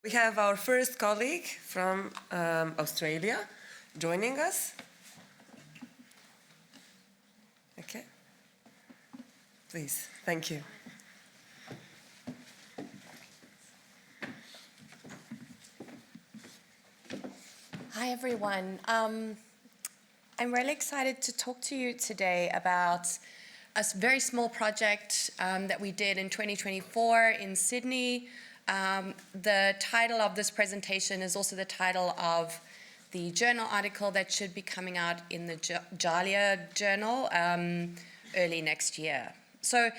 We have our first colleague from Australia joining us. Okay. Please, thank you. Hi, everyone. I'm really excited to talk to you today about a very small project that we did in 2024 in Sydney. The title of this presentation is also the title of the journal article that should be coming out in the JALIA journal early next year. So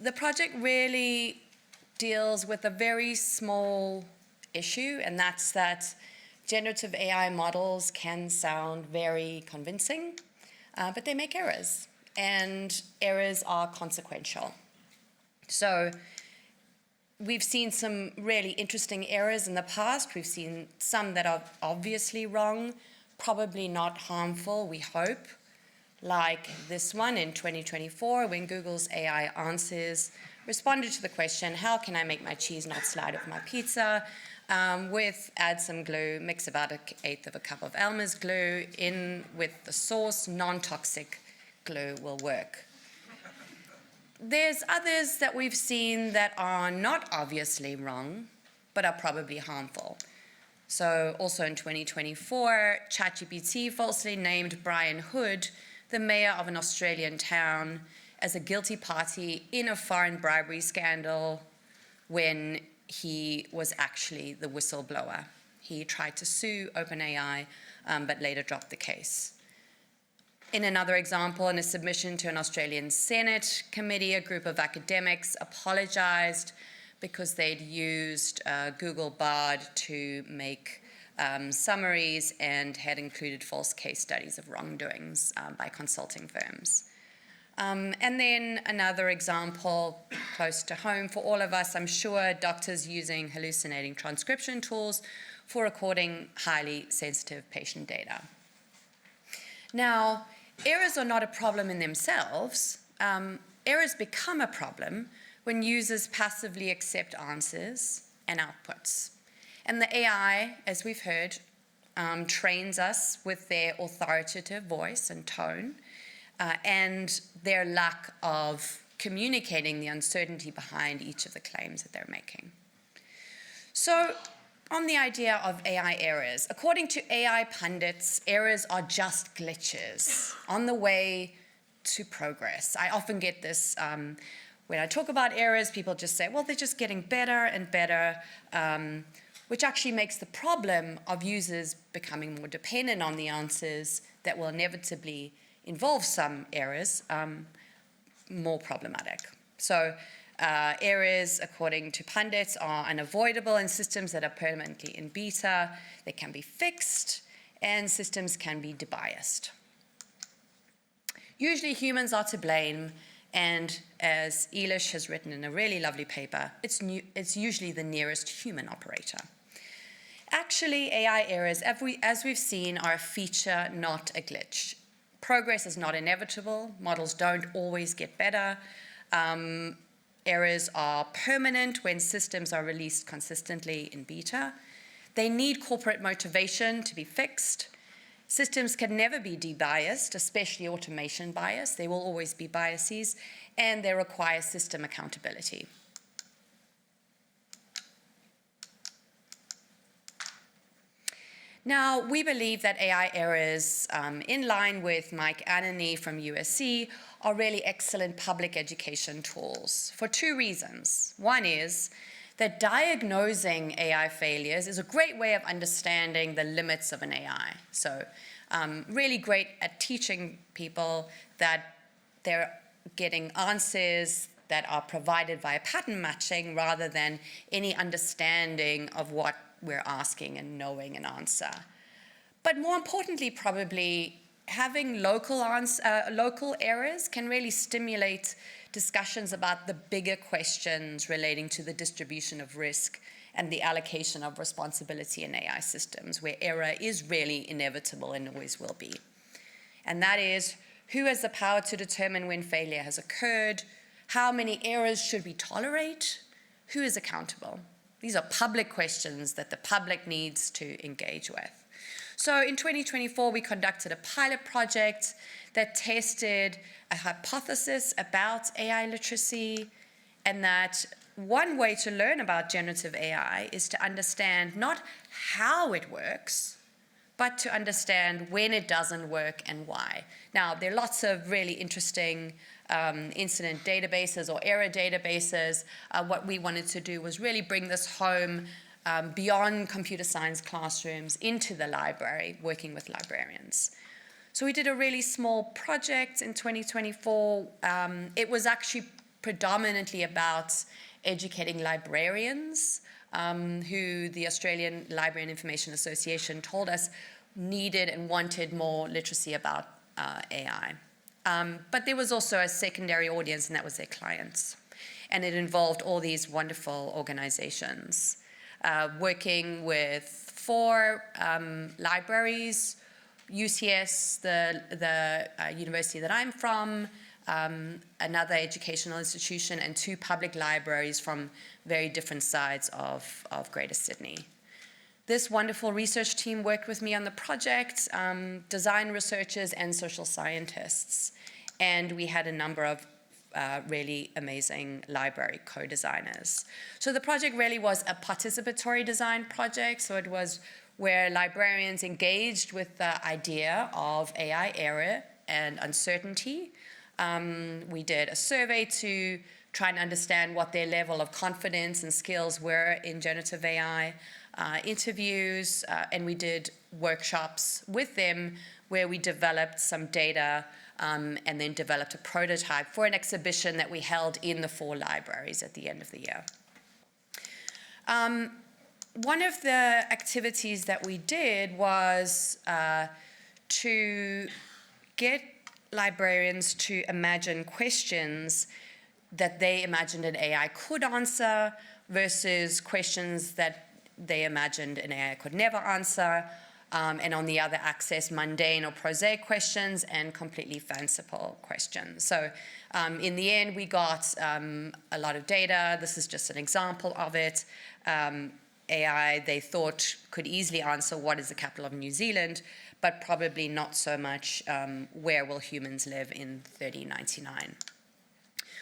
the project really deals with a very small issue, and that's that generative AI models can sound very convincing, but they make errors, and errors are consequential. So we've seen some really interesting errors in the past. We've seen some that are obviously wrong, probably not harmful, we hope, like this one in 2024 when Google's AI answers responded to the question, how can I make my cheese not slide off my pizza? With add some glue, mix about 1/8 of a cup of Elmer's glue in with the sauce, non-toxic glue will work. There's others that we've seen that are not obviously wrong, but are probably harmful. So also in 2024, ChatGPT falsely named Brian Hood, the mayor of an Australian town, as a guilty party in a foreign bribery scandal when he was actually the whistleblower. He tried to sue OpenAI, but later dropped the case. In another example, in a submission to an Australian Senate committee, a group of academics apologized because they'd used Google Bard to make summaries and had included false case studies of wrongdoings by consulting firms. And then another example close to home for all of us, I'm sure, doctors using hallucinating transcription tools for recording highly sensitive patient data. Now, errors are not a problem in themselves. Errors become a problem when users passively accept answers and outputs. And the AI, as we've heard, trains us with their authoritative voice and tone, and their lack of communicating the uncertainty behind each of the claims that they're making. So, on the idea of AI errors, according to AI pundits, errors are just glitches on the way to progress. I often get this when I talk about errors, people just say, well, they're just getting better and better, which actually makes the problem of users becoming more dependent on the answers that will inevitably involve some errors more problematic. So errors, according to pundits, are unavoidable in systems that are permanently in beta. They can be fixed, and systems can be debiased. Usually humans are to blame, and as Elish has written in a really lovely paper, it's usually the nearest human operator. Actually, AI errors, as we've seen, are a feature, not a glitch. Progress is not inevitable. Models don't always get better. Errors are permanent when systems are released consistently in beta. They need corporate motivation to be fixed. Systems can never be debiased, especially automation bias. There will always be biases, and they require system accountability. Now, we believe that AI errors, in line with Mike Anani from USC, are really excellent public education tools for two reasons. One is that diagnosing AI failures is a great way of understanding the limits of an AI. So really great at teaching people that they're getting answers that are provided via pattern matching rather than any understanding of what we're asking and knowing an answer. But more importantly, probably, having local errors can really stimulate discussions about the bigger questions relating to the distribution of risk and the allocation of responsibility in AI systems, where error is really inevitable and always will be. And that is, who has the power to determine when failure has occurred? How many errors should we tolerate? Who is accountable? These are public questions that the public needs to engage with. So in 2024, we conducted a pilot project that tested a hypothesis about AI literacy, and that one way to learn about generative AI is to understand not how it works, but to understand when it doesn't work and why. Now, there are lots of really interesting incident databases or error databases. What we wanted to do was really bring this home beyond computer science classrooms into the library, working with librarians. So we did a really small project in 2024. It was actually predominantly about educating librarians, who the Australian Library and Information Association told us needed and wanted more literacy about AI. But there was also a secondary audience, and that was their clients. And it involved all these wonderful organizations, working with 4 libraries, UCS, the university that I'm from, another educational institution, and 2 public libraries from very different sides of Greater Sydney. This wonderful research team worked with me on the project, design researchers and social scientists. And we had a number of really amazing library co-designers. So the project really was a participatory design project. So it was where librarians engaged with the idea of AI error and uncertainty. We did a survey to try and understand what their level of confidence and skills were in generative AI, interviews, and we did workshops with them where we developed some data and then developed a prototype for an exhibition that we held in the 4 libraries at the end of the year. One of the activities that we did was to get librarians to imagine questions that they imagined an AI could answer versus questions that they imagined an AI could never answer, and on the other axis, mundane or prosaic questions and completely fanciful questions. So in the end, we got a lot of data. This is just an example of it. AI, they thought, could easily answer what is the capital of New Zealand, but probably not so much where will humans live in 3099.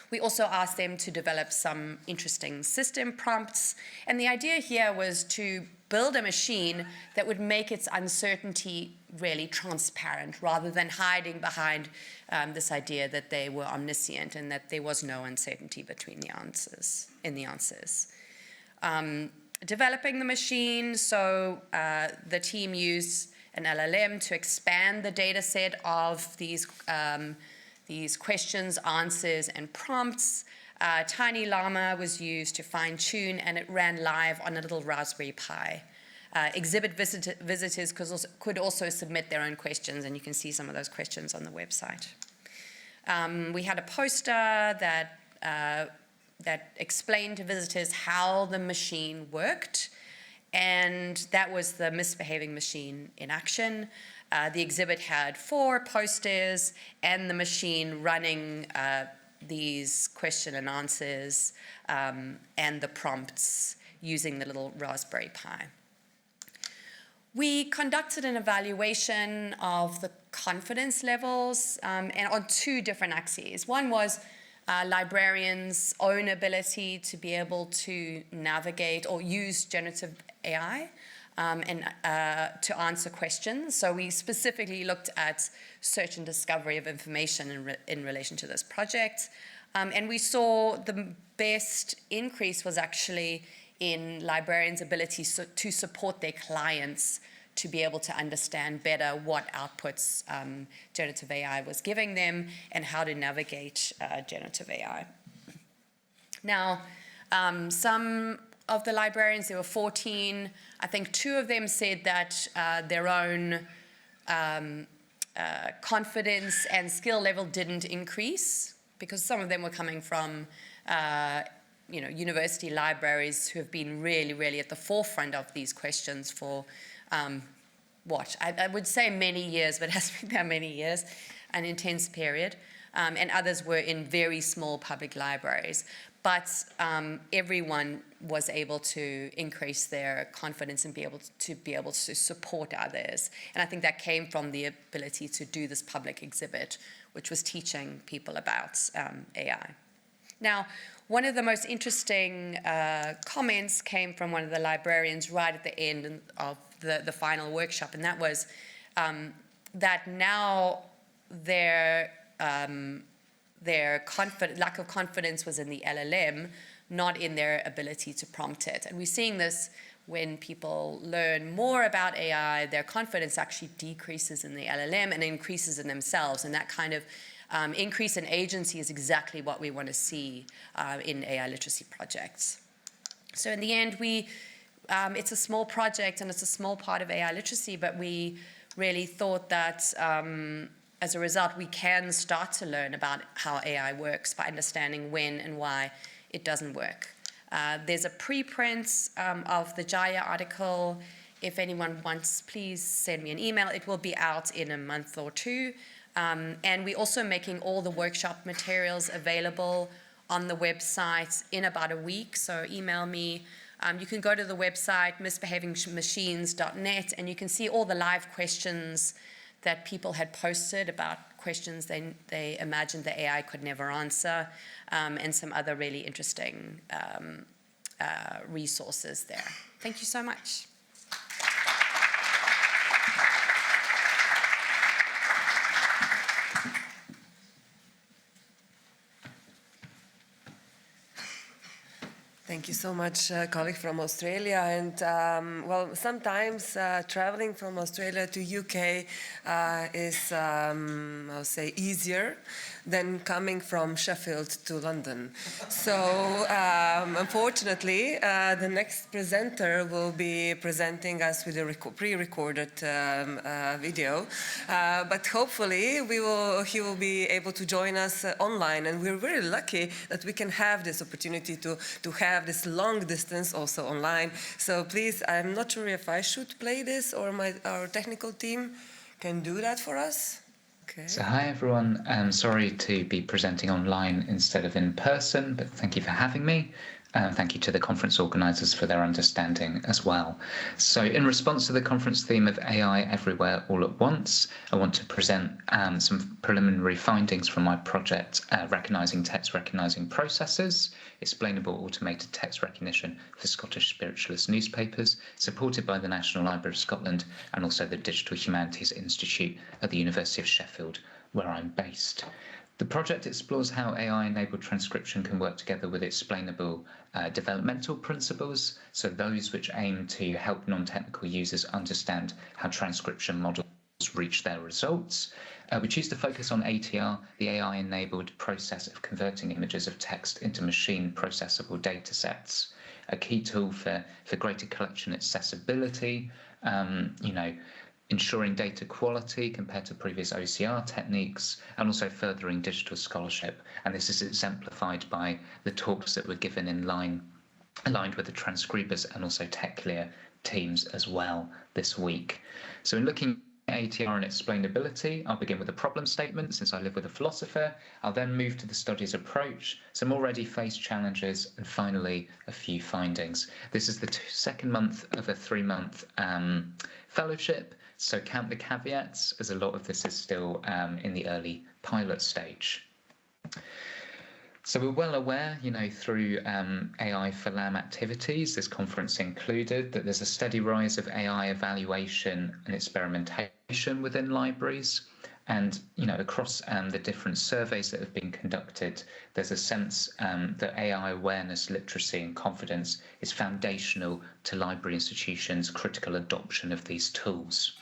We also asked them to develop some interesting system prompts, and the idea here was to build a machine that would make its uncertainty really transparent, rather than hiding behind this idea that they were omniscient and that there was no uncertainty between the answers. Developing the machine, so the team used an LLM to expand the data set of these questions, answers, and prompts. Tiny Llama was used to fine-tune, and it ran live on a little Raspberry Pi. Exhibit visitors could also submit their own questions, and you can see some of those questions on the website. We had a poster that explained to visitors how the machine worked, and that was the misbehaving machine in action. The exhibit had 4 posters and the machine running these question and answers and the prompts using the little Raspberry Pi. We conducted an evaluation of the confidence levels and on 2 different axes. One was librarians' own ability to be able to navigate or use generative AI and to answer questions. So we specifically looked at search and discovery of information in relation to this project. And we saw the best increase was actually in librarians' ability to support their clients to be able to understand better what outputs generative AI was giving them and how to navigate generative AI. Now, some of the librarians, there were 14, I think 2 of them said that their own confidence and skill level didn't increase, because some of them were coming from university libraries who have been really, really at the forefront of these questions for I would say many years, but it hasn't been that many years, an intense period. and others were in very small public libraries. But everyone was able to increase their confidence and be able to support others. And I think that came from the ability to do this public exhibit, which was teaching people about AI. Now, one of the most interesting comments came from one of the librarians right at the end of the final workshop, and that was that now their lack of confidence was in the LLM, not in their ability to prompt it. And we're seeing this when people learn more about AI, their confidence actually decreases in the LLM and increases in themselves. And that kind of increase in agency is exactly what we want to see in AI literacy projects. So in the end, it's a small project and it's a small part of AI literacy, but we really thought that as a result, we can start to learn about how AI works by understanding when and why it doesn't work. There's a preprint of the Jaya article. If anyone wants, please send me an email. It will be out in a month or two. And we're also making all the workshop materials available on the website in about a week, so email me. You can go to the website, misbehavingmachines.net, and you can see all the live questions that people had posted about questions they imagined the AI could never answer, and some other really interesting resources there. Thank you so much. Thank you so much, colleague from Australia. And well, sometimes traveling from Australia to UK is, I'll say, easier than coming from Sheffield to London. So unfortunately, the next presenter will be presenting us with a pre-recorded video. But hopefully, he will be able to join us online. And we're very lucky that we can have this opportunity to have this long distance also online. So please, I'm not sure if I should play this or our technical team can do that for us. Okay. So hi everyone, I'm sorry to be presenting online instead of in person, but thank you for having me. Thank you to the conference organisers for their understanding as well. So in response to the conference theme of AI everywhere all at once, I want to present some preliminary findings from my project, Recognising Text Recognising Processes, Explainable Automated Text Recognition for Scottish Spiritualist Newspapers, supported by the National Library of Scotland and also the Digital Humanities Institute at the University of Sheffield, where I'm based. The project explores how AI-enabled transcription can work together with explainable developmental principles, so those which aim to help non-technical users understand how transcription models reach their results. We choose to focus on ATR, the AI-enabled process of converting images of text into machine-processable data sets, a key tool for greater collection accessibility, ensuring data quality compared to previous OCR techniques, and also furthering digital scholarship. And this is exemplified by the talks that were given aligned with the transcribers and also TechClear teams as well this week. So in looking at ATR and explainability, I'll begin with a problem statement since I live with a philosopher. I'll then move to the study's approach, some already faced challenges, and finally a few findings. This is the second month of a 3-month fellowship. So count the caveats, as a lot of this is still in the early pilot stage. So we're well aware, through AI for LAM activities, this conference included, that there's a steady rise of AI evaluation and experimentation within libraries. And, across the different surveys that have been conducted, there's a sense that AI awareness, literacy and confidence is foundational to library institutions' critical adoption of these tools.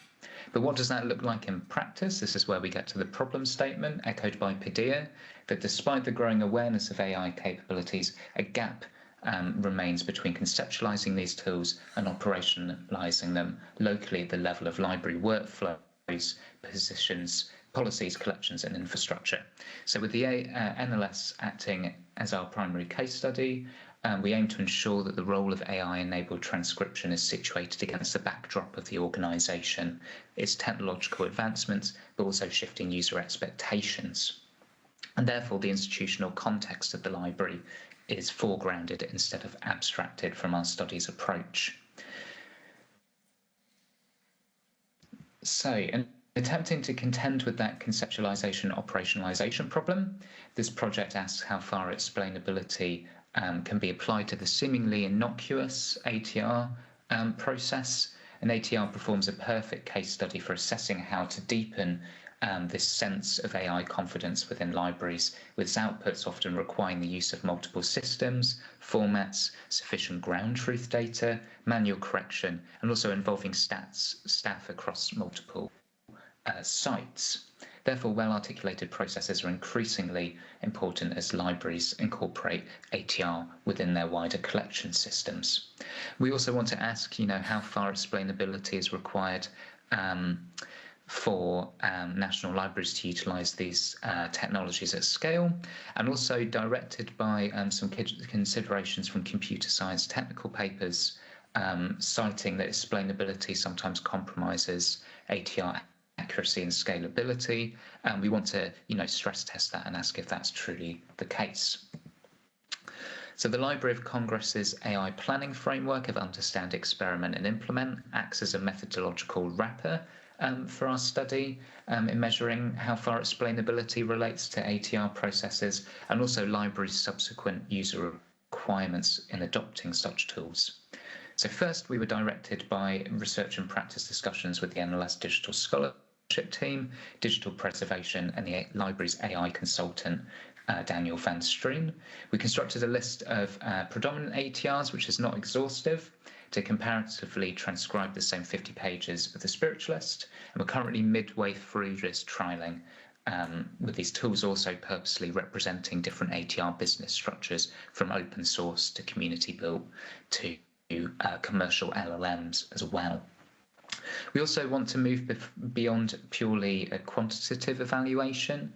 But what does that look like in practice? This is where we get to the problem statement, echoed by Padilla, that despite the growing awareness of AI capabilities, a gap remains between conceptualizing these tools and operationalizing them locally at the level of library workflows, positions, policies, collections, and infrastructure. So with the NLS acting as our primary case study, we aim to ensure that the role of AI-enabled transcription is situated against the backdrop of the organisation, its technological advancements, but also shifting user expectations. And therefore, the institutional context of the library is foregrounded instead of abstracted from our studies approach. So, in attempting to contend with that conceptualization operationalization problem, this project asks how far explainability can be applied to the seemingly innocuous ATR process. And ATR performs a perfect case study for assessing how to deepen this sense of AI confidence within libraries, with its outputs often requiring the use of multiple systems, formats, sufficient ground truth data, manual correction, and also involving staff across multiple sites. Therefore, well-articulated processes are increasingly important as libraries incorporate ATR within their wider collection systems. We also want to ask, how far explainability is required for national libraries to utilise these technologies at scale, and also directed by some considerations from computer science technical papers citing that explainability sometimes compromises ATR accuracy and scalability. We want to, stress test that and ask if that's truly the case. So the Library of Congress's AI planning framework of understand, experiment and implement acts as a methodological wrapper for our study in measuring how far explainability relates to ATR processes, and also libraries' subsequent user requirements in adopting such tools. So first, we were directed by research and practice discussions with the NLS Digital Scholarship team, digital preservation, and the library's AI consultant, Daniel van Strien. We constructed a list of predominant ATRs, which is not exhaustive, to comparatively transcribe the same 50 pages of the Spiritualist, and we're currently midway through this trialling, with these tools also purposely representing different ATR business structures, from open source to community built to commercial LLMs as well. We also want to move beyond purely a quantitative evaluation,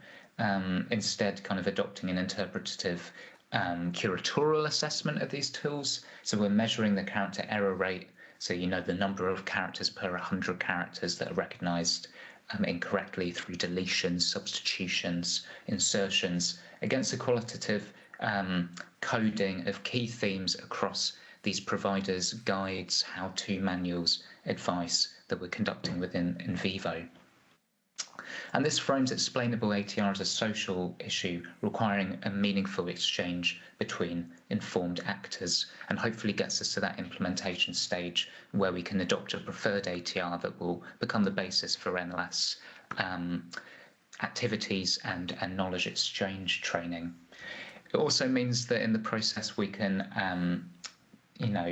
instead kind of adopting an interpretative curatorial assessment of these tools. So we're measuring the character error rate, so the number of characters per 100 characters that are recognised incorrectly through deletions, substitutions, insertions, against the qualitative coding of key themes across these providers' guides, how-to manuals, advice that we're conducting within NVivo. And this frames explainable ATR as a social issue requiring a meaningful exchange between informed actors, and hopefully gets us to that implementation stage where we can adopt a preferred ATR that will become the basis for NLS activities and knowledge exchange training. It also means that in the process we can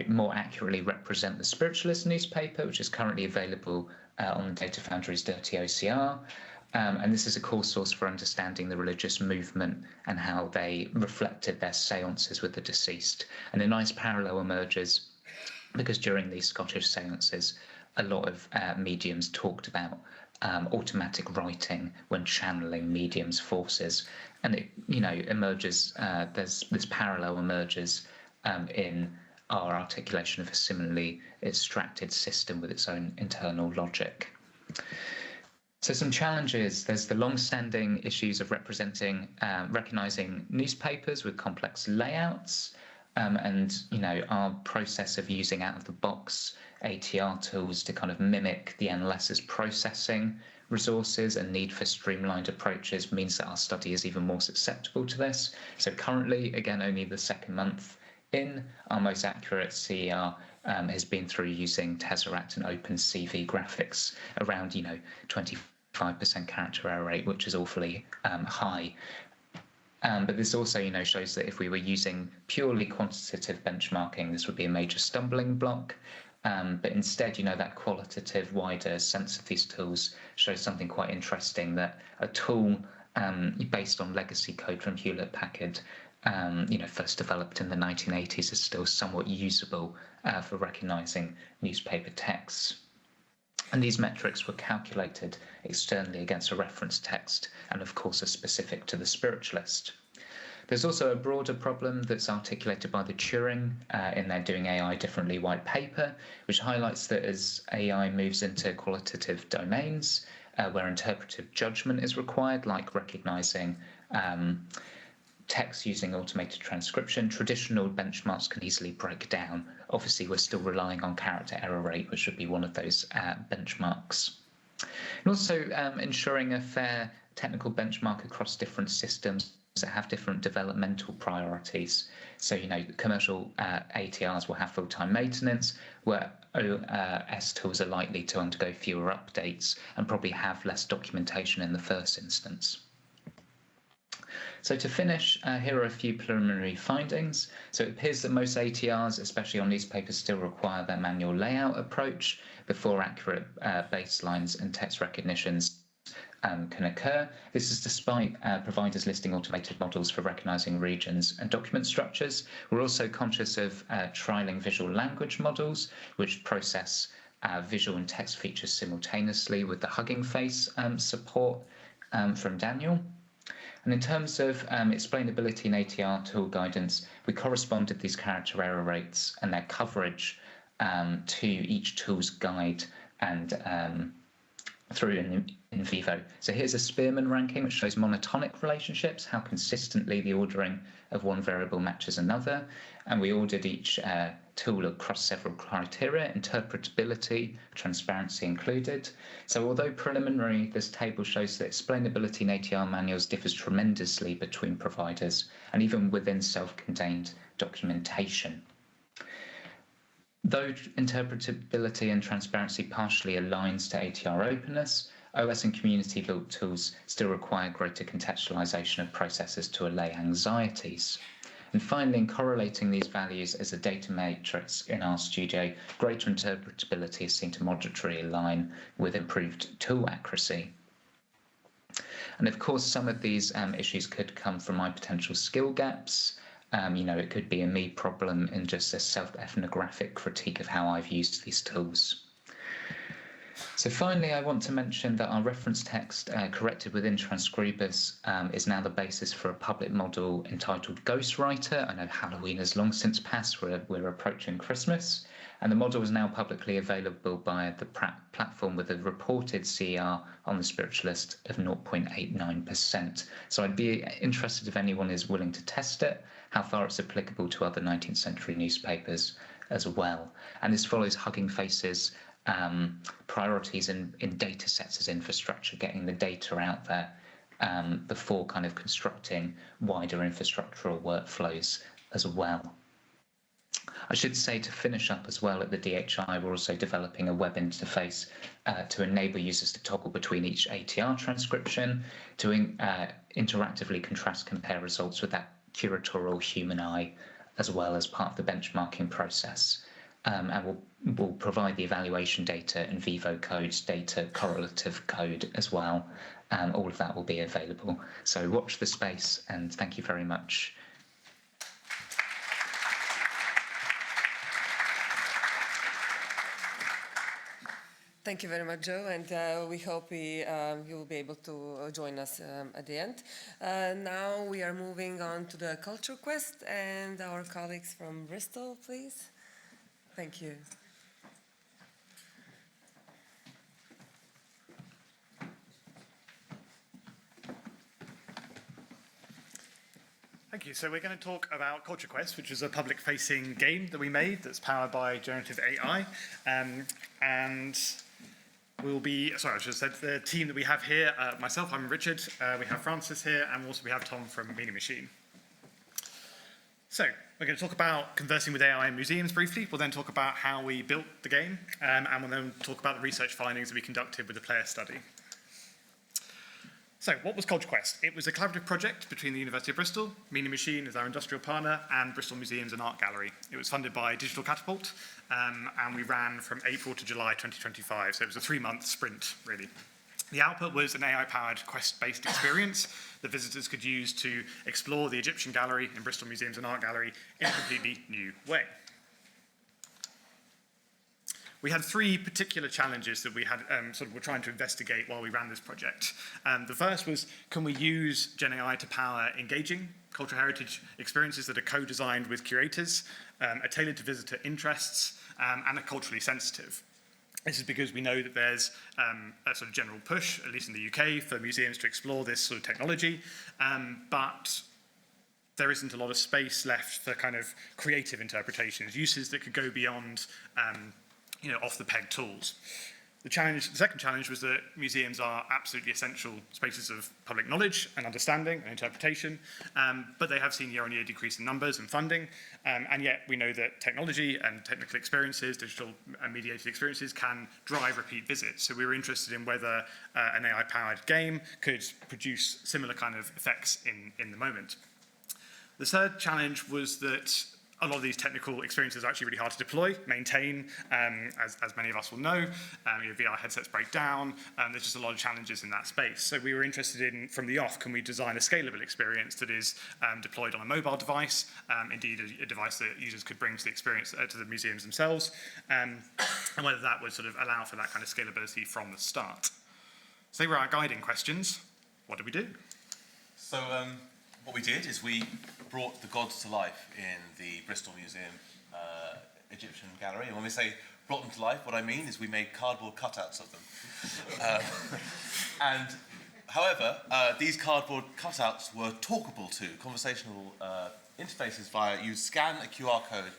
more accurately represent the Spiritualist newspaper, which is currently available on Data Foundry's Dirty OCR. And this is a core source for understanding the religious movement and how they reflected their seances with the deceased. And a nice parallel emerges because during these Scottish seances, a lot of mediums talked about automatic writing when channeling mediums' forces. And it, emerges, there's this parallel emerges in our articulation of a similarly extracted system with its own internal logic. So some challenges: there's the long-standing issues of recognizing newspapers with complex layouts, and our process of using out-of-the-box ATR tools to kind of mimic the NLS's processing resources and need for streamlined approaches means that our study is even more susceptible to this. So currently, again, only the second month in, our most accurate CER has been through using Tesseract and OpenCV graphics around 25% character error rate, which is awfully high. But this also shows that if we were using purely quantitative benchmarking, this would be a major stumbling block. But instead, that qualitative, wider sense of these tools shows something quite interesting, that a tool based on legacy code from Hewlett-Packard, first developed in the 1980s, is still somewhat usable for recognizing newspaper texts. And these metrics were calculated externally against a reference text, and of course are specific to the Spiritualist. There's also a broader problem that's articulated by the Turing in their Doing AI Differently white paper, which highlights that as AI moves into qualitative domains, where interpretive judgment is required, like recognizing text using automated transcription, traditional benchmarks can easily break down. Obviously, we're still relying on character error rate, which should be one of those benchmarks. And also ensuring a fair technical benchmark across different systems that have different developmental priorities. So, commercial ATRs will have full-time maintenance, where OS tools are likely to undergo fewer updates and probably have less documentation in the first instance. So to finish, here are a few preliminary findings. So it appears that most ATRs, especially on newspapers, still require their manual layout approach before accurate baselines and text recognitions can occur. This is despite providers listing automated models for recognizing regions and document structures. We're also conscious of trialing visual language models, which process visual and text features simultaneously with the Hugging Face support from Daniel. And in terms of explainability in ATR tool guidance, we corresponded these character error rates and their coverage to each tool's guide and through in vivo. So here's a Spearman ranking, which shows monotonic relationships, how consistently the ordering of one variable matches another. And we ordered each tool across several criteria, interpretability, transparency included. So although preliminary, this table shows that explainability in ATR manuals differs tremendously between providers and even within self-contained documentation. Though interpretability and transparency partially aligns to ATR openness, OS and community-built tools still require greater contextualization of processes to allay anxieties. And finally, in correlating these values as a data matrix in RStudio, greater interpretability is seen to moderately align with improved tool accuracy. And of course, some of these issues could come from my potential skill gaps. It could be a me problem in just a self-ethnographic critique of how I've used these tools. So finally, I want to mention that our reference text corrected within Transcribers is now the basis for a public model entitled Ghostwriter. I know Halloween has long since passed, we're approaching Christmas, and the model is now publicly available by the platform with a reported CR on the Spiritualist of 0.89%. So I'd be interested if anyone is willing to test it, how far it's applicable to other 19th century newspapers as well. And this follows Hugging Face's priorities in data sets as infrastructure, getting the data out there before kind of constructing wider infrastructural workflows as well. I should say, to finish up as well, at the DHI, we're also developing a web interface to enable users to toggle between each ATR transcription, to interactively compare results with that curatorial human eye, as well as part of the benchmarking process. And we'll provide the evaluation data and Vivo codes, data correlative code as well. All of that will be available. So watch the space, and thank you very much. Thank you very much, Joe, and we hope you will be able to join us at the end. Now we are moving on to the CultureQuest, and our colleagues from Bristol, please. Thank you. Thank you. So we're going to talk about CultureQuest, which is a public-facing game that we made that's powered by generative AI. And we'll be, sorry, I should have said the team that we have here, myself, I'm Richard, we have Francis here, and also we have Tom from Meaning Machine. So we're going to talk about conversing with AI in museums briefly. We'll then talk about how we built the game, and we'll then talk about the research findings that we conducted with the player study. So what was CultureQuest? It was a collaborative project between the University of Bristol, Meaning Machine as our industrial partner, and Bristol Museums and Art Gallery. It was funded by Digital Catapult, and we ran from April to July 2025, so it was a 3-month sprint, really. The output was an AI-powered quest-based experience that visitors could use to explore the Egyptian Gallery in Bristol Museums and Art Gallery in a completely new way. We had 3 particular challenges that we had were trying to investigate while we ran this project. The first was, can we use Gen AI to power engaging cultural heritage experiences that are co-designed with curators, are tailored to visitor interests, and are culturally sensitive? This is because we know that there's a sort of general push, at least in the UK, for museums to explore this sort of technology, but there isn't a lot of space left for kind of creative interpretations, uses that could go beyond off-the-peg tools. The second challenge was that museums are absolutely essential spaces of public knowledge and understanding and interpretation, but they have seen year-on-year decrease in numbers and funding, and yet we know that technology and technical experiences, digital and mediated experiences, can drive repeat visits. So we were interested in whether an AI-powered game could produce similar kind of effects in the moment. The third challenge was that a lot of these technical experiences are actually really hard to deploy, maintain, as many of us will know. VR headsets break down. There's just a lot of challenges in that space. So we were interested in, from the off, can we design a scalable experience that is deployed on a mobile device, indeed a device that users could bring to the experience, to the museums themselves, and whether that would sort of allow for that kind of scalability from the start. So they were our guiding questions. What did we do? So what we did is we brought the gods to life in the Bristol Museum Egyptian gallery. And when we say brought them to life, what I mean is we made cardboard cutouts of them. However, these cardboard cutouts were talkable to, conversational interfaces via, you scan a QR code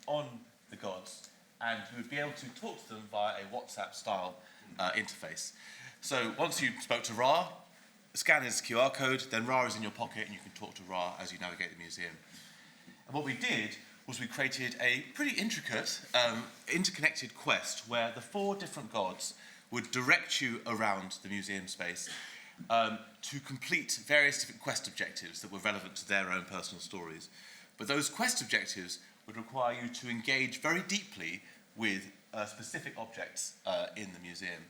on the gods, and you would be able to talk to them via a WhatsApp-style interface. So once you spoke to Ra, scan his QR code, then Ra is in your pocket and you can talk to Ra as you navigate the museum. And what we did was we created a pretty intricate, interconnected quest where the 4 different gods would direct you around the museum space to complete various different quest objectives that were relevant to their own personal stories. But those quest objectives would require you to engage very deeply with specific objects in the museum.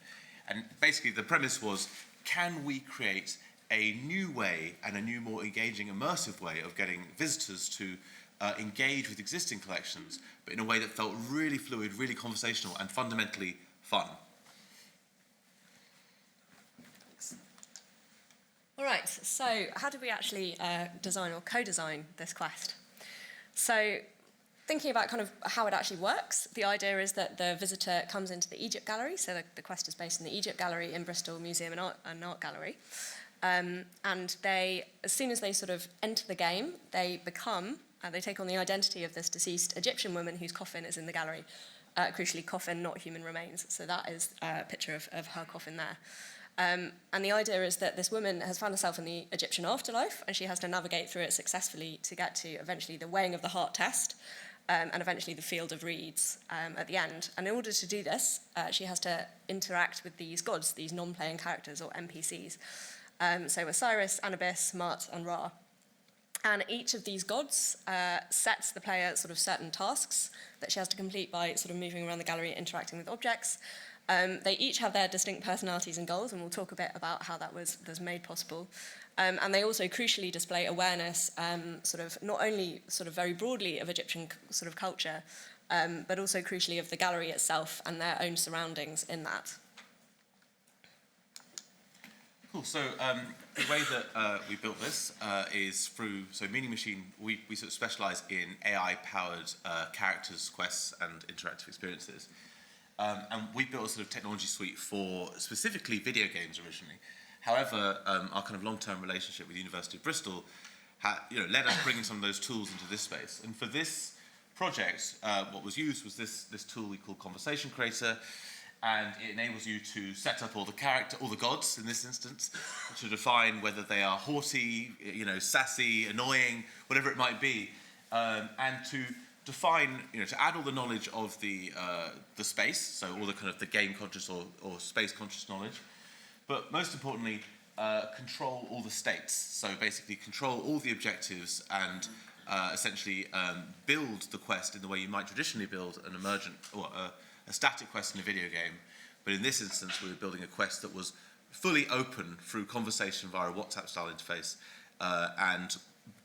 And basically the premise was, can we create a new way and a new, more engaging, immersive way of getting visitors to engage with existing collections, but in a way that felt really fluid, really conversational, and fundamentally fun? All right, so how did we actually design or co-design this quest? So thinking about kind of how it actually works, the idea is that the visitor comes into the Egypt Gallery, so the quest is based in the Egypt Gallery in Bristol Museum and Art Gallery, and they, as soon as they sort of enter the game, they take on the identity of this deceased Egyptian woman whose coffin is in the gallery, crucially coffin, not human remains, so that is a picture of her coffin there. And the idea is that this woman has found herself in the Egyptian afterlife, and she has to navigate through it successfully to get to eventually the weighing of the heart test, and eventually the field of reeds at the end. And in order to do this, she has to interact with these gods, these non-playing characters or NPCs. So Osiris, Anubis, Mut, and Ra. And each of these gods sets the player sort of certain tasks that she has to complete by sort of moving around the gallery, interacting with objects. They each have their distinct personalities and goals, and we'll talk a bit about how that was made possible. And they also crucially display awareness, sort of not only sort of very broadly of Egyptian sort of culture, but also crucially of the gallery itself and their own surroundings in that. Cool. So the way that we built this is through, so Meaning Machine, we sort of specialise in AI-powered characters, quests, and interactive experiences. And we built a sort of technology suite for specifically video games originally. However, our kind of long-term relationship with the University of Bristol led us bringing some of those tools into this space. And for this project, what was used was this tool we call Conversation Creator, and it enables you to set up all the gods in this instance, to define whether they are haughty, sassy, annoying, whatever it might be, and to define, to add all the knowledge of the space, so all the kind of the game conscious or space conscious knowledge, but most importantly, control all the states. So basically control all the objectives and essentially build the quest in the way you might traditionally build an emergent or a static quest in a video game. But in this instance, we were building a quest that was fully open through conversation via a WhatsApp style interface, and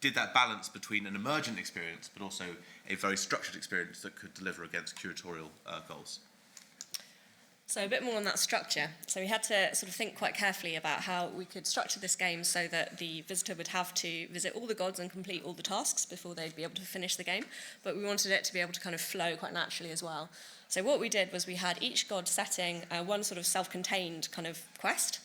did that balance between an emergent experience but also a very structured experience that could deliver against curatorial goals. So a bit more on that structure. So we had to sort of think quite carefully about how we could structure this game so that the visitor would have to visit all the gods and complete all the tasks before they'd be able to finish the game. But we wanted it to be able to kind of flow quite naturally as well. So what we did was we had each god setting one sort of self-contained kind of quest,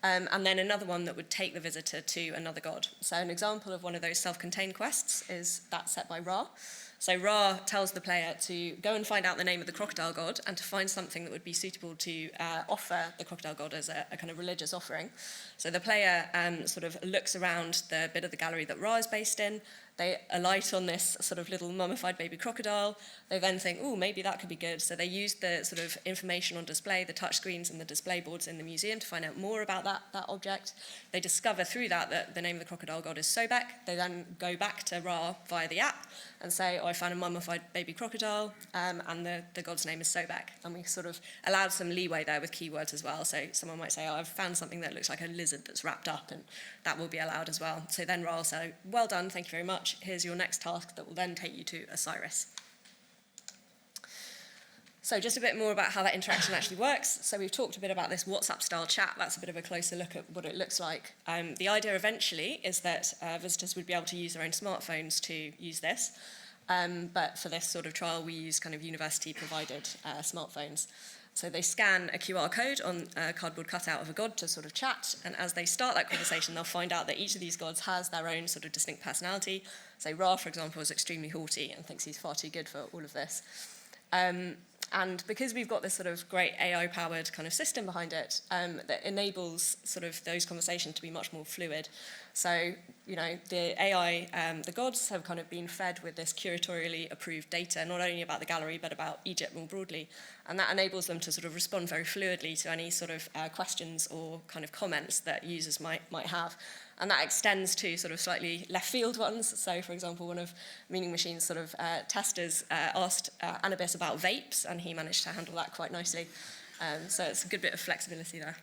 and then another one that would take the visitor to another god. So an example of one of those self-contained quests is that set by Ra. So Ra tells the player to go and find out the name of the crocodile god and to find something that would be suitable to offer the crocodile god as a kind of religious offering. So the player sort of looks around the bit of the gallery that Ra is based in. They alight on this sort of little mummified baby crocodile. They then think, oh, maybe that could be good. So they use the sort of information on display, the touch screens and the display boards in the museum to find out more about that object. They discover through that the name of the crocodile god is Sobek. They then go back to Ra via the app and say, oh, I found a mummified baby crocodile, and the god's name is Sobek. And we sort of allowed some leeway there with keywords as well. So someone might say, oh, I've found something that looks like a lizard that's wrapped up, and that will be allowed as well. So then Ra will say, well done, thank you very much. Here's your next task that will then take you to Osiris. So just a bit more about how that interaction actually works. So we've talked a bit about this WhatsApp-style chat. That's a bit of a closer look at what it looks like. The idea eventually is that visitors would be able to use their own smartphones to use this. But for this sort of trial, we use kind of university-provided smartphones. So they scan a QR code on a cardboard cutout of a god to sort of chat, and as they start that conversation, they'll find out that each of these gods has their own sort of distinct personality. So Ra, for example, is extremely haughty and thinks he's far too good for all of this. And because we've got this sort of great AI-powered kind of system behind it, that enables sort of those conversations to be much more fluid. So, you know, the AI, the gods have kind of been fed with this curatorially approved data, not only about the gallery, but about Egypt more broadly. And that enables them to sort of respond very fluidly to any sort of questions or kind of comments that users might have. And that extends to sort of slightly left field ones. So, for example, one of Meaning Machine's sort of testers asked Anubis about vapes, and he managed to handle that quite nicely. So it's a good bit of flexibility there.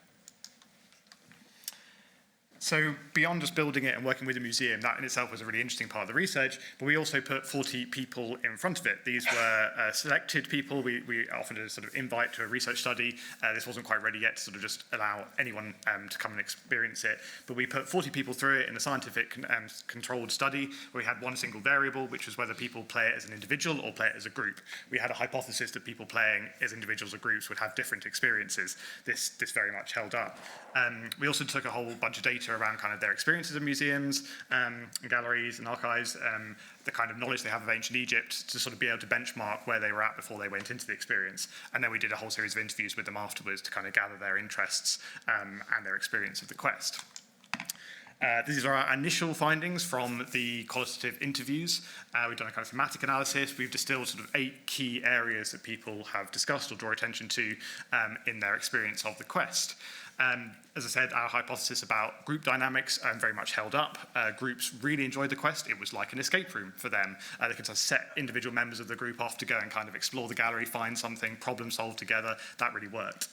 So beyond just building it and working with the museum, that in itself was a really interesting part of the research, but we also put 40 people in front of it. These were selected people. We offered a sort of invite to a research study. This wasn't quite ready yet to sort of just allow anyone to come and experience it, but we put 40 people through it in a scientific controlled study where we had one single variable, which was whether people play it as an individual or play it as a group. We had a hypothesis that people playing as individuals or groups would have different experiences. This very much held up. We also took a whole bunch of data around kind of their experiences of museums, and galleries and archives, the kind of knowledge they have of ancient Egypt to sort of be able to benchmark where they were at before they went into the experience. And then we did a whole series of interviews with them afterwards to kind of gather their interests and their experience of the quest. These are our initial findings from the qualitative interviews. We've done a kind of thematic analysis. We've distilled sort of 8 key areas that people have discussed or draw attention to in their experience of the quest. As I said, our hypothesis about group dynamics very much held up. Groups really enjoyed the quest. It was like an escape room for them. They could sort of set individual members of the group off to go and kind of explore the gallery, find something, problem solve together. That really worked.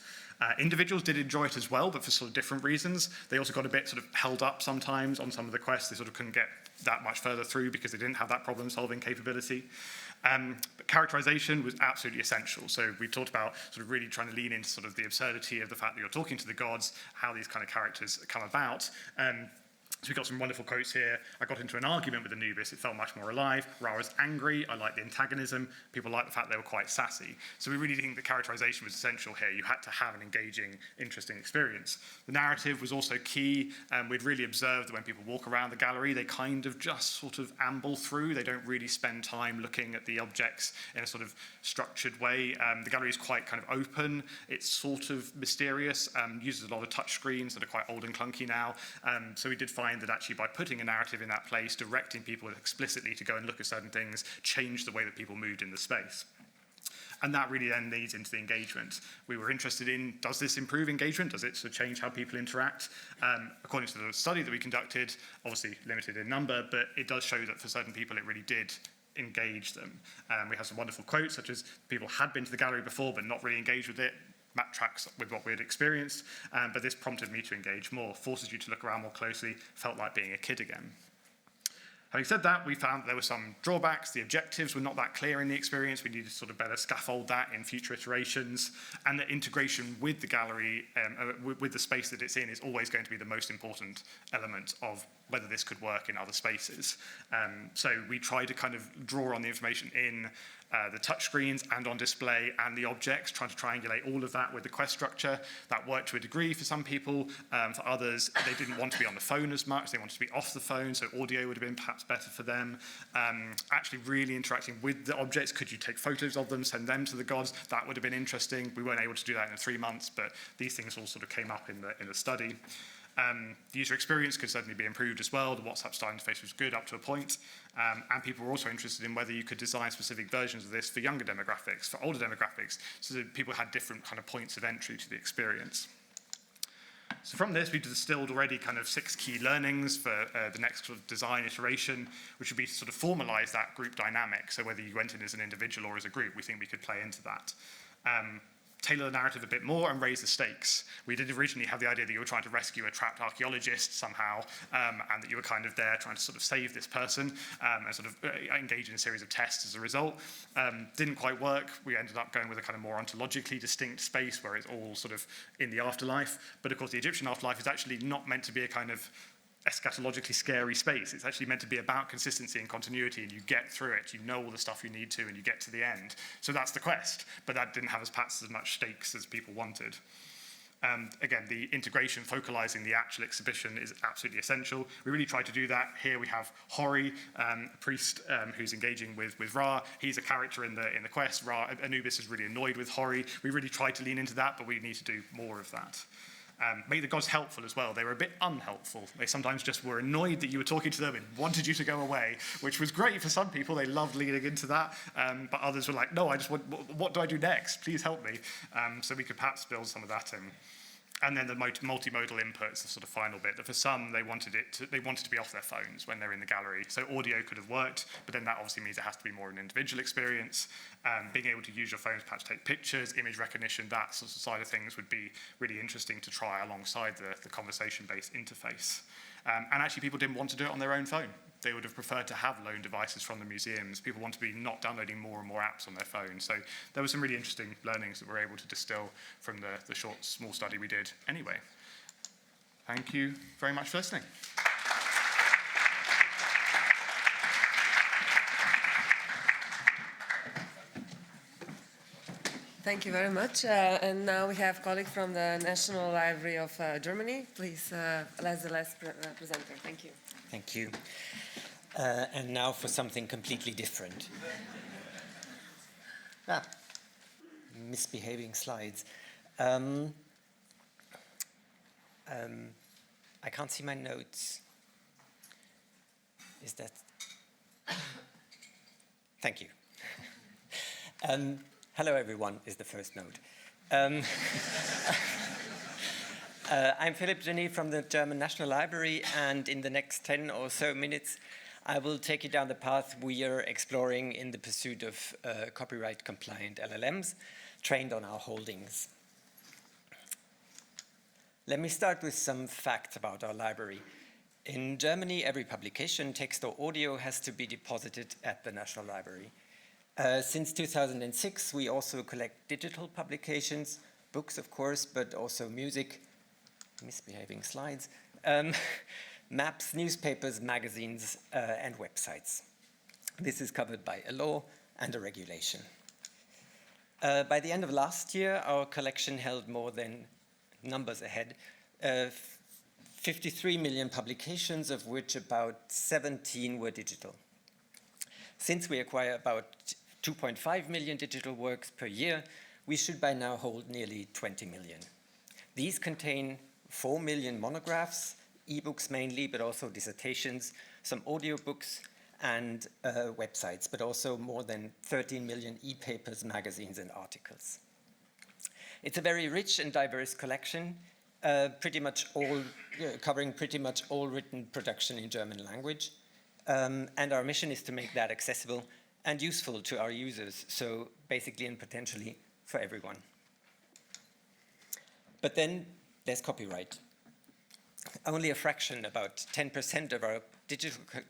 Individuals did enjoy it as well, but for sort of different reasons. They also got a bit sort of held up sometimes on some of the quests. They sort of couldn't get that much further through because they didn't have that problem-solving capability. But characterization was absolutely essential. So we talked about sort of really trying to lean into sort of the absurdity of the fact that you're talking to the gods, how these kind of characters come about. So we got some wonderful quotes here. I got into an argument with Anubis. It felt much more alive. Ra was angry. I liked the antagonism. People liked the fact they were quite sassy. So we really think the characterization was essential here. You had to have an engaging, interesting experience. The narrative was also key. We'd really observed that when people walk around the gallery, they kind of just sort of amble through. They don't really spend time looking at the objects in a sort of structured way. The gallery is quite kind of open. It's sort of mysterious. Uses a lot of touch screens that are quite old and clunky now. So we did find that actually by putting a narrative in that place, directing people explicitly to go and look at certain things, changed the way that people moved in the space. And that really then leads into the engagement. We were interested in, does this improve engagement? Does it sort of change how people interact? According to the study that we conducted, obviously limited in number, but it does show that for certain people it really did engage them. We have some wonderful quotes, such as people had been to the gallery before but not really engaged with it. That tracks with what we had experienced, but this prompted me to engage more, forces you to look around more closely, felt like being a kid again. Having said that, we found there were some drawbacks. The objectives were not that clear in the experience. We needed to sort of better scaffold that in future iterations. And the integration with the gallery, with the space that it's in, is always going to be the most important element of whether this could work in other spaces. So we try to kind of draw on the information in the touchscreens and on display and the objects, trying to triangulate all of that with the quest structure. That worked to a degree for some people. For others, they didn't want to be on the phone as much. They wanted to be off the phone, so audio would have been perhaps better for them. Actually really interacting with the objects. Could you take photos of them, send them to the gods? That would have been interesting. We weren't able to do that in 3 months, but these things all sort of came up in the study. The user experience could certainly be improved as well. The WhatsApp style interface was good up to a point. And people were also interested in whether you could design specific versions of this for younger demographics, for older demographics, so that people had different kind of points of entry to the experience. So from this, we've distilled already kind of 6 key learnings for the next sort of design iteration, which would be to sort of formalize that group dynamic. So whether you went in as an individual or as a group, we think we could play into that. Tailor the narrative a bit more and raise the stakes. We did originally have the idea that you were trying to rescue a trapped archaeologist somehow, and that you were kind of there trying to sort of save this person, and sort of engage in a series of tests as a result. Didn't quite work. We ended up going with a kind of more ontologically distinct space where it's all sort of in the afterlife. But of course, the Egyptian afterlife is actually not meant to be a kind of eschatologically scary space. It's actually meant to be about consistency and continuity, and you get through it, you know all the stuff you need to, and you get to the end. So that's the quest, but that didn't have perhaps as much stakes as people wanted. Again, the integration, focalizing the actual exhibition is absolutely essential. We really tried to do that. Here we have Hori, a priest who's engaging with Ra. He's a character in the quest. Ra, Anubis is really annoyed with Hori. We really tried to lean into that, but we need to do more of that. Make the gods helpful as well. They were a bit unhelpful. They sometimes just were annoyed that you were talking to them and wanted you to go away, which was great for some people. They loved leaning into that. But others were like, no, I just want, what do I do next? Please help me. So we could perhaps build some of that in. And then the multimodal input's the sort of final bit. That for some, they wanted to be off their phones when they're in the gallery. So audio could have worked, but then that obviously means it has to be more an individual experience. Being able to use your phone to perhaps take pictures, image recognition, that sort of side of things would be really interesting to try alongside the conversation-based interface. And actually, people didn't want to do it on their own phone. They would have preferred to have loaned devices from the museums. People want to be not downloading more and more apps on their phone. So there were some really interesting learnings that we're able to distill from the short, small study we did anyway. Thank you very much for listening. Thank you very much. And now we have a colleague from the National Library of Germany. Please, Les the last presenter. Thank you. Thank you. And now for something completely different. Misbehaving slides. I can't see my notes. Is that? Thank you. Hello, everyone, is the first note. I'm Philippe Genêt from the German National Library, and in the next 10 or so minutes, I will take you down the path we are exploring in the pursuit of copyright-compliant LLMs trained on our holdings. Let me start with some facts about our library. In Germany, every publication, text or audio, has to be deposited at the National Library. Since 2006, we also collect digital publications, books, of course, but also music, misbehaving slides, maps, newspapers, magazines, and websites. This is covered by a law and a regulation. By the end of last year, our collection held more than, numbers ahead, 53 million publications, of which about 17 were digital. Since we acquire about 2.5 million digital works per year, we should by now hold nearly 20 million. These contain 4 million monographs, ebooks mainly, but also dissertations, some audiobooks, and websites, but also more than 13 million e-papers, magazines, and articles. It's a very rich and diverse collection, covering pretty much all written production in German language. And our mission is to make that accessible and useful to our users, so basically and potentially for everyone. But then there's copyright. Only a fraction, about 10% of our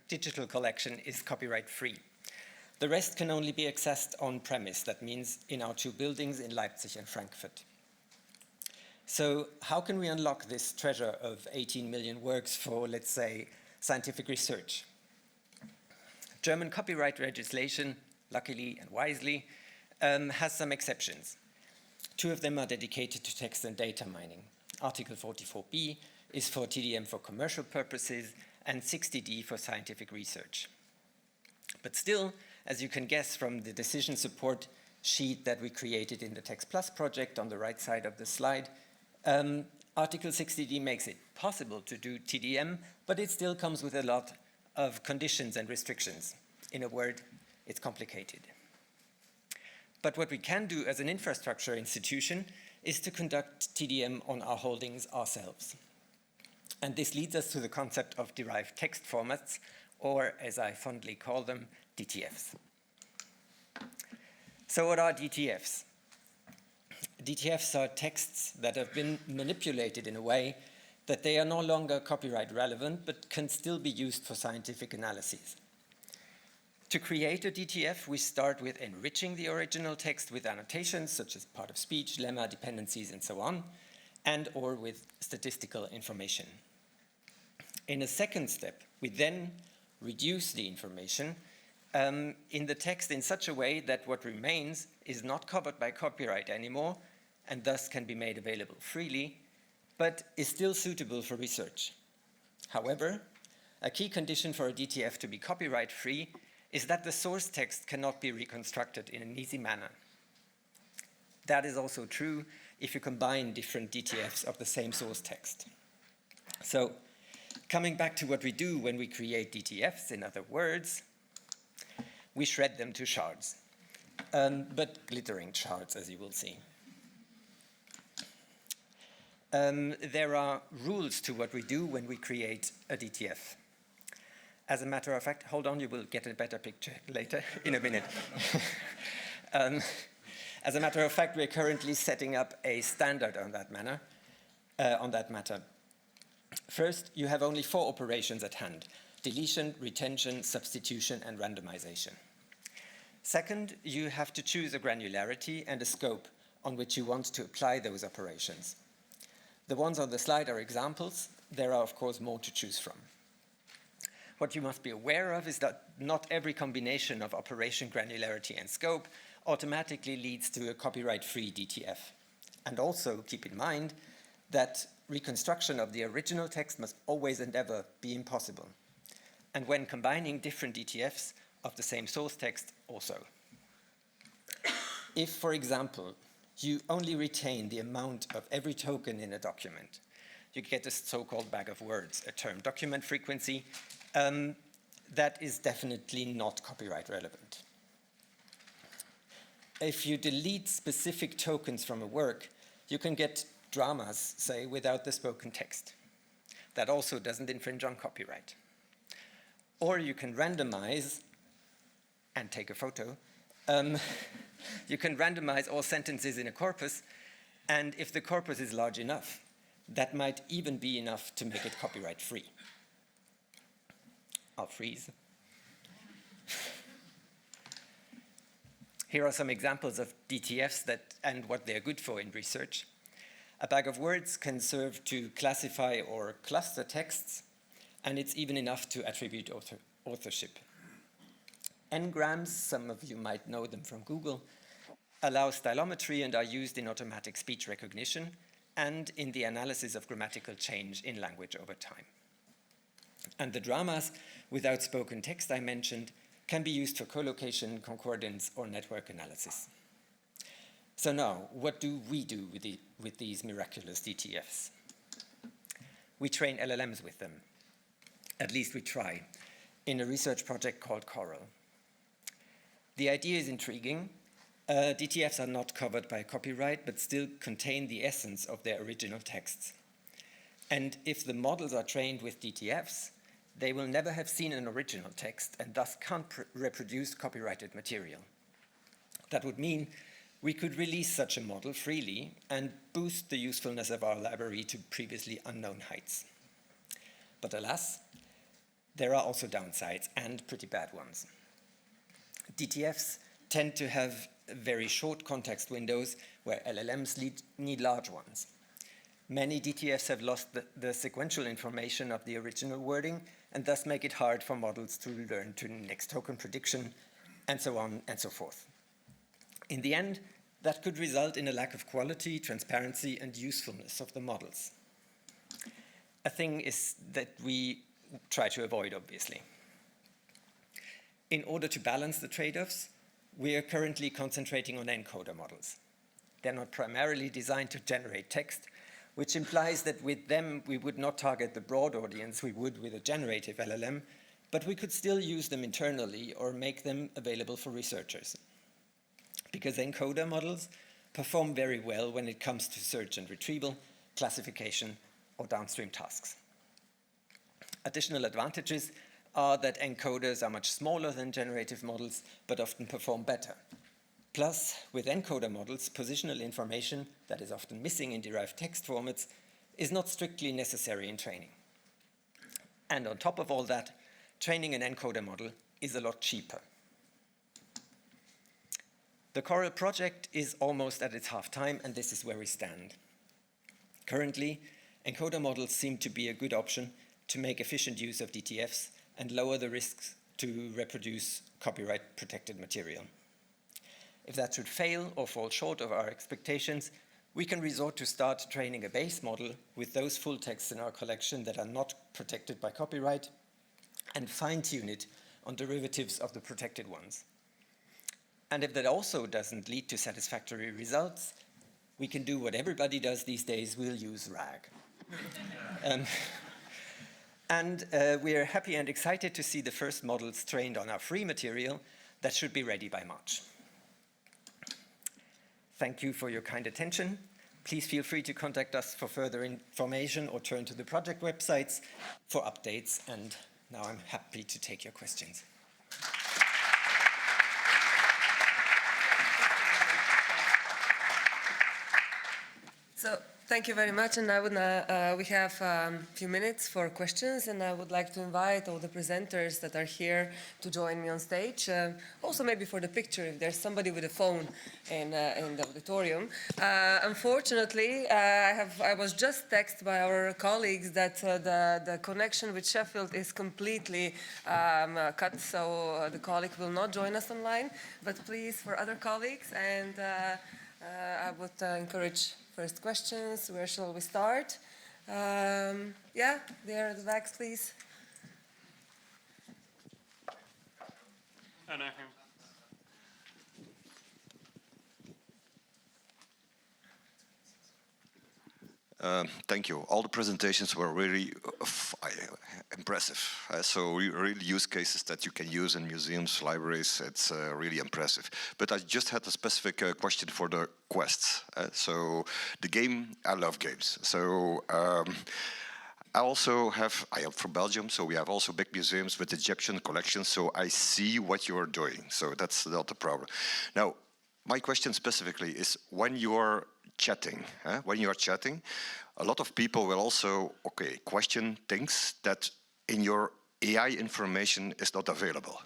digital collection is copyright free. The rest can only be accessed on premise. That means in our 2 buildings in Leipzig and Frankfurt. So how can we unlock this treasure of 18 million works for, let's say, scientific research? German copyright legislation, luckily and wisely, has some exceptions. 2 of them are dedicated to text and data mining. Article 44b is for TDM for commercial purposes and 60D for scientific research. But still, as you can guess from the decision support sheet that we created in the Text Plus project on the right side of the slide, Article 60D makes it possible to do TDM, but it still comes with a lot of conditions and restrictions. In a word, it's complicated. But what we can do as an infrastructure institution is to conduct TDM on our holdings ourselves. And this leads us to the concept of derived text formats, or as I fondly call them, DTFs. So what are DTFs? DTFs are texts that have been manipulated in a way that they are no longer copyright relevant, but can still be used for scientific analyses. To create a DTF, we start with enriching the original text with annotations, such as part of speech, lemma, dependencies, and so on, and or with statistical information. In a second step, we then reduce the information in the text in such a way that what remains is not covered by copyright anymore, and thus can be made available freely, but is still suitable for research. However, a key condition for a DTF to be copyright-free is that the source text cannot be reconstructed in an easy manner. That is also true if you combine different DTFs of the same source text. So, coming back to what we do when we create DTFs, in other words, we shred them to shards, but glittering shards, as you will see. There are rules to what we do when we create a DTF. As a matter of fact, hold on, you will get a better picture later, in a minute. As a matter of fact, we're currently setting up a standard on that matter. First, you have only 4 operations at hand: deletion, retention, substitution, and randomization. Second, you have to choose a granularity and a scope on which you want to apply those operations. The ones on the slide are examples. There are, of course, more to choose from. What you must be aware of is that not every combination of operation, granularity, and scope automatically leads to a copyright-free DTF. And also keep in mind that reconstruction of the original text must always and ever be impossible. And when combining different DTFs of the same source text, also. If, for example, you only retain the amount of every token in a document, you get a so-called bag of words, a term document frequency, that is definitely not copyright relevant. If you delete specific tokens from a work, you can get dramas, say, without the spoken text. That also doesn't infringe on copyright. Or you can randomize and take a photo. You can randomize all sentences in a corpus, and if the corpus is large enough, that might even be enough to make it copyright-free. I'll freeze. Here are some examples of DTFs and what they're good for in research. A bag of words can serve to classify or cluster texts, and it's even enough to attribute authorship. N-grams, some of you might know them from Google, allow stylometry and are used in automatic speech recognition and in the analysis of grammatical change in language over time. And the dramas without spoken text I mentioned can be used for collocation, concordance, or network analysis. So now, what do we do with these miraculous DTFs? We train LLMs with them. At least we try, in a research project called Coral. The idea is intriguing. DTFs are not covered by copyright, but still contain the essence of their original texts. And if the models are trained with DTFs, they will never have seen an original text and thus can't reproduce copyrighted material. That would mean we could release such a model freely and boost the usefulness of our library to previously unknown heights. But alas, there are also downsides, and pretty bad ones. DTFs tend to have very short context windows, where LLMs need large ones. Many DTFs have lost the sequential information of the original wording, and thus make it hard for models to learn to next token prediction, and so on and so forth. In the end, that could result in a lack of quality, transparency, and usefulness of the models. A thing is that we try to avoid, obviously. In order to balance the trade-offs, we are currently concentrating on encoder models. They're not primarily designed to generate text, which implies that with them we would not target the broad audience we would with a generative LLM, but we could still use them internally or make them available for researchers. Because encoder models perform very well when it comes to search and retrieval, classification, or downstream tasks. Additional advantages are that encoders are much smaller than generative models, but often perform better. Plus, with encoder models, positional information that is often missing in derived text formats is not strictly necessary in training. And on top of all that, training an encoder model is a lot cheaper. The Coral project is almost at its half-time, and this is where we stand. Currently, encoder models seem to be a good option to make efficient use of DTFs and lower the risks to reproduce copyright-protected material. If that should fail or fall short of our expectations, we can resort to start training a base model with those full texts in our collection that are not protected by copyright and fine-tune it on derivatives of the protected ones. And if that also doesn't lead to satisfactory results, we can do what everybody does these days, we'll use RAG. We are happy and excited to see the first models trained on our free material that should be ready by March. Thank you for your kind attention. Please feel free to contact us for further information or turn to the project websites for updates. And now I'm happy to take your questions. So thank you very much, and we have a few minutes for questions, and I would like to invite all the presenters that are here to join me on stage. Also maybe for the picture, if there's somebody with a phone in the auditorium. Unfortunately, I was just texted by our colleagues that the connection with Sheffield is completely cut, so the colleague will not join us online, but please for other colleagues, and I would encourage first questions. Where shall we start? Yeah, there at the back, please. Thank you. All the presentations were really impressive. So real use cases that you can use in museums, libraries, it's really impressive. But I just had a specific question for the quests. So the game, I love games. So I am from Belgium, so we have also big museums with Egyptian collections, so I see what you're doing. So that's not a problem. Now, my question specifically is when you're chatting, a lot of people will also, question things that in your AI information is not available.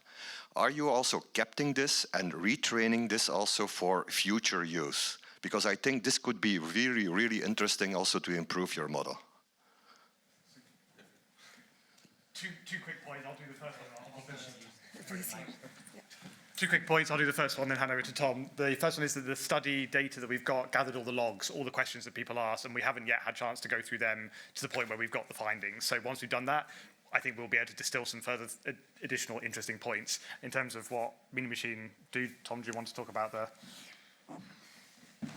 Are you also capturing this and retraining this also for future use? Because I think this could be really, really interesting also to improve your model. Two quick points. I'll do the first one. Two quick points. I'll do the first one, then hand over to Tom. The first one is that the study data that we've got gathered all the logs, all the questions that people asked, and we haven't yet had a chance to go through them to the point where we've got the findings. So once we've done that, I think we'll be able to distill some further additional interesting points in terms of what Meaning Machine do. Tom, do you want to talk about the...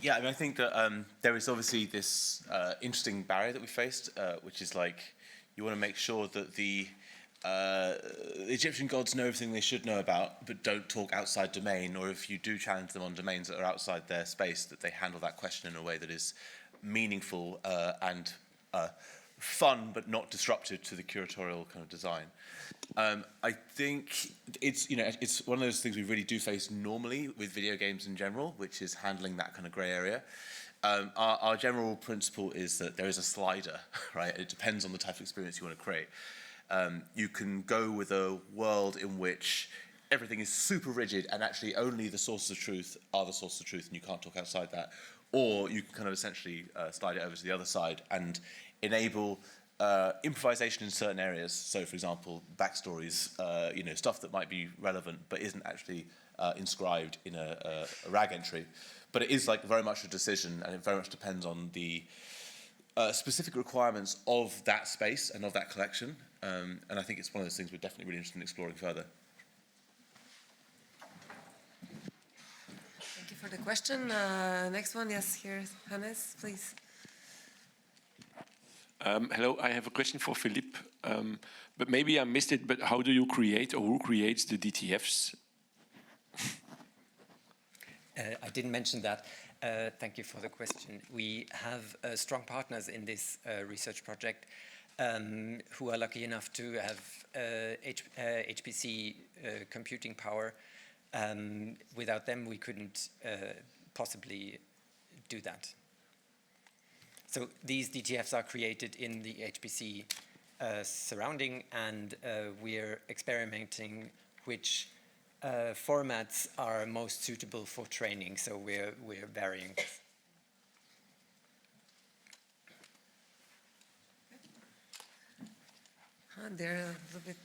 Yeah, I mean, I think that there is obviously this interesting barrier that we faced, which is like you want to make sure that the Egyptian gods know everything they should know about, but don't talk outside domain, or if you do challenge them on domains that are outside their space, that they handle that question in a way that is meaningful and fun, but not disruptive to the curatorial kind of design. I think it's one of those things we really do face normally with video games in general, which is handling that kind of grey area. Our general principle is that there is a slider, right? It depends on the type of experience you want to create. you can go with a world in which everything is super rigid and actually only the sources of truth are the sources of truth and you can't talk outside that. Or you can kind of essentially slide it over to the other side and enable improvisation in certain areas. So, for example, backstories, stuff that might be relevant but isn't actually inscribed in a RAG entry. But it is like very much a decision, and it very much depends on the specific requirements of that space and of that collection. And I think it's one of those things we're definitely really interested in exploring further. Thank you for the question. Next one, yes, here, Hannes, please. Hello, I have a question for Philippe, but maybe I missed it, but how do you create, or who creates the DTFs? I didn't mention that. Thank you for the question. We have strong partners in this research project who are lucky enough to have HPC computing power. Without them, we couldn't possibly do that. So these DTFs are created in the HPC surrounding, and we're experimenting which formats are most suitable for training. So we're varying this. There, a little bit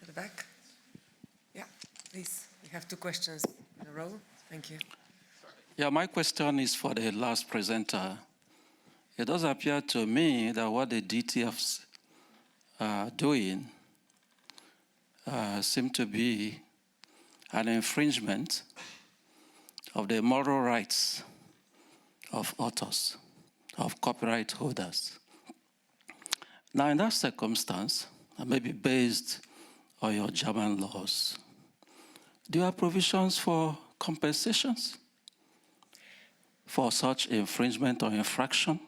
at the back. Yeah, please. We have two questions in a row. Thank you. Yeah, my question is for the last presenter. It does appear to me that what the DTFs are doing seem to be an infringement of the moral rights of authors, of copyright holders. Now, in that circumstance, maybe based on your German laws, do you have provisions for compensations for such infringement or infraction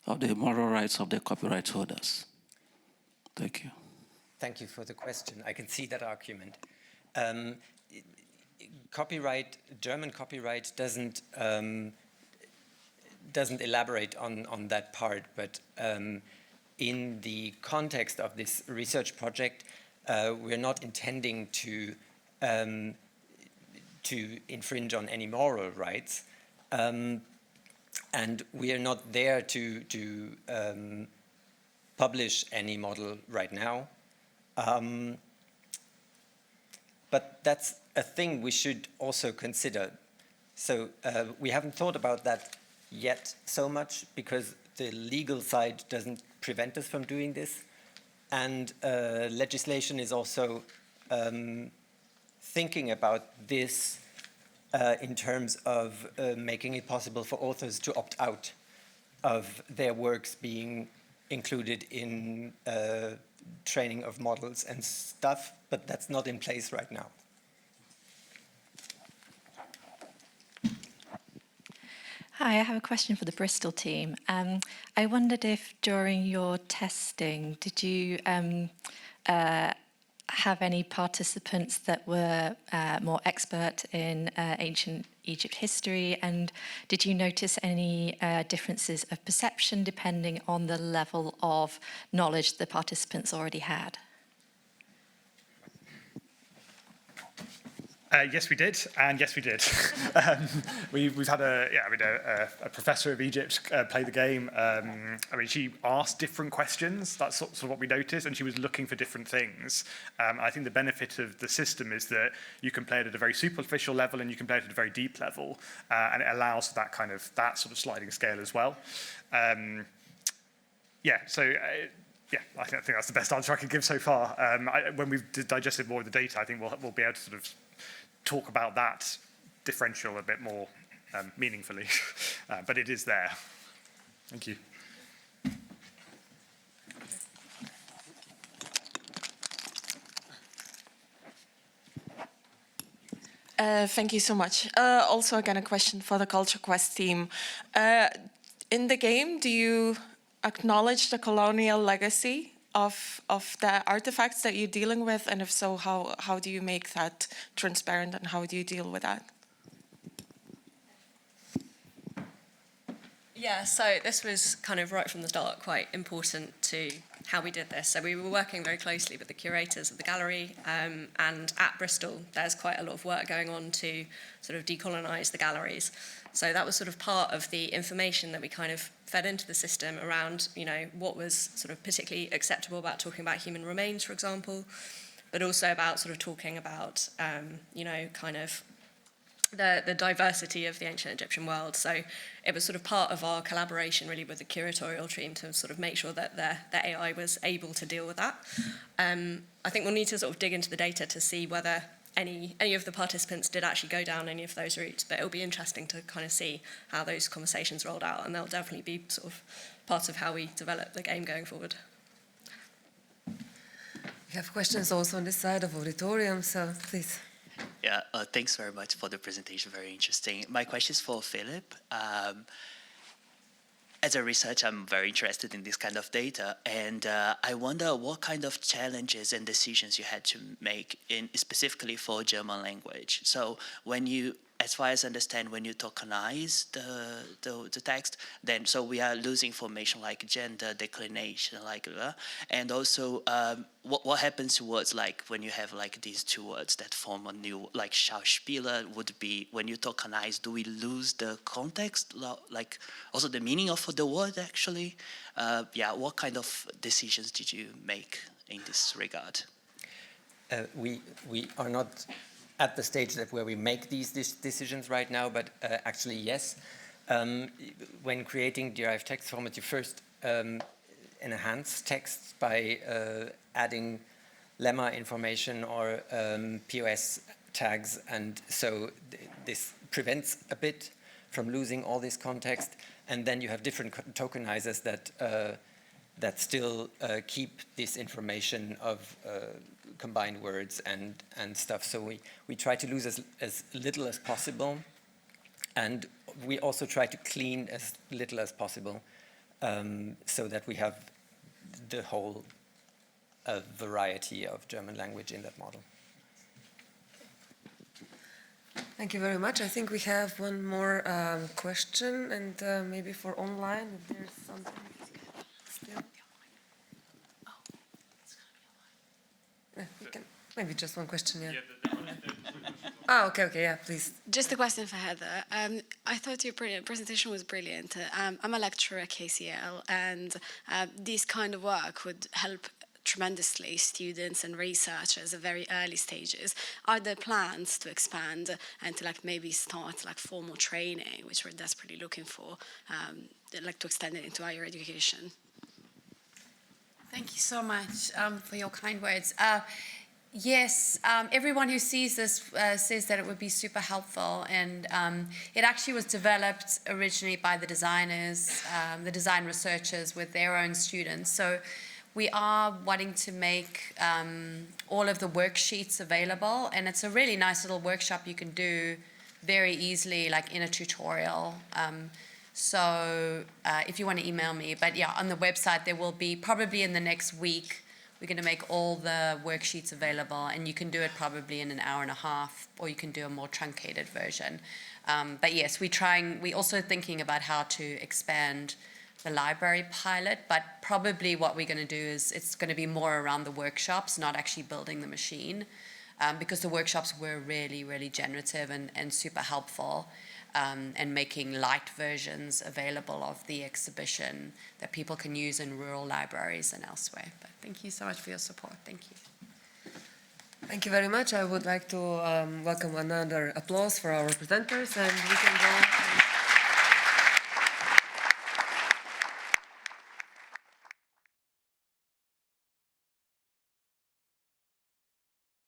of the moral rights of the copyright holders? Thank you. Thank you for the question. I can see that argument. German copyright doesn't elaborate on that part, but in the context of this research project, we're not intending to infringe on any moral rights, and we are not there to publish any model right now. But that's a thing we should also consider. So we haven't thought about that yet so much because the legal side doesn't prevent us from doing this. And legislation is also thinking about this in terms of making it possible for authors to opt out of their works being included in training of models and stuff, but that's not in place right now. Hi, I have a question for the Bristol team. I wondered if during your testing, did you have any participants that were more expert in ancient Egypt history, and did you notice any differences of perception depending on the level of knowledge the participants already had? Yes, we did, and yes, we did. We've had a professor of Egypt play the game. She asked different questions. That's sort of what we noticed, and she was looking for different things. I think the benefit of the system is that you can play it at a very superficial level, and you can play it at a very deep level, and it allows for that sort of sliding scale as well. I think that's the best answer I can give so far. When we've digested more of the data, I think we'll be able to sort of talk about that differential a bit more meaningfully, but it is there. Thank you. Thank you so much. Also, again, a question for the CultureQuest team. In the game, do you acknowledge the colonial legacy of the artifacts that you're dealing with, and if so, how do you make that transparent, and how do you deal with that? Yeah, so this was kind of right from the start quite important to how we did this. So we were working very closely with the curators of the gallery, and at Bristol, there's quite a lot of work going on to sort of decolonise the galleries. So that was sort of part of the information that we kind of fed into the system around, you know, what was sort of particularly acceptable about talking about human remains, for example, but also about sort of talking about, you know, kind of the diversity of the ancient Egyptian world. So it was sort of part of our collaboration really with the curatorial team to sort of make sure that the AI was able to deal with that. I think we'll need to sort of dig into the data to see whether any of the participants did actually go down any of those routes, but it'll be interesting to kind of see how those conversations rolled out, and they'll definitely be sort of part of how we develop the game going forward. We have questions also on this side of auditorium, so please. Yeah, thanks very much for the presentation, very interesting. My question is for Philippe. As a researcher, I'm very interested in this kind of data, and I wonder what kind of challenges and decisions you had to make specifically for German language. So when you, as far as I understand, when you tokenize the text, then so we are losing information like gender, declination, like and also what happens to words like when you have like these two words that form a new, like Schauspieler would be, when you tokenize, do we lose the context, like also the meaning of the word actually? Yeah, what kind of decisions did you make in this regard? We are not at the stage where we make these decisions right now, but actually yes. When creating derived text format, you first enhance text by adding lemma information or POS tags, and so this prevents a bit from losing all this context. And then you have different tokenizers that still keep this information of combined words and stuff. So we try to lose as little as possible, and we also try to clean as little as possible, so that we have the whole variety of German language in that model. Thank you very much. I think we have one more question, and maybe for online, if there's something still. We can, maybe just one question, yeah. Okay, yeah, please. Just a question for Heather. I thought your presentation was brilliant. I'm a lecturer at KCL, and this kind of work would help tremendously students and researchers at very early stages. Are there plans to expand and to like maybe start like formal training, which we're desperately looking for, like to extend it into higher education? Thank you so much for your kind words. Yes, everyone who sees this says that it would be super helpful, and it actually was developed originally by the designers, the design researchers with their own students. So we are wanting to make all of the worksheets available, and it's a really nice little workshop you can do very easily, like in a tutorial. So if you want to email me, but yeah, on the website there will be, probably in the next week, we're going to make all the worksheets available, and you can do it probably in an hour and a half, or you can do a more truncated version. But yes, we're also thinking about how to expand the library pilot, but probably what we're going to do is it's going to be more around the workshops, not actually building the machine, because the workshops were really, really generative and super helpful. And making light versions available of the exhibition that people can use in rural libraries and elsewhere. But thank you so much for your support. Thank you. Thank you very much. I would like to welcome another applause for our presenters, and we can go.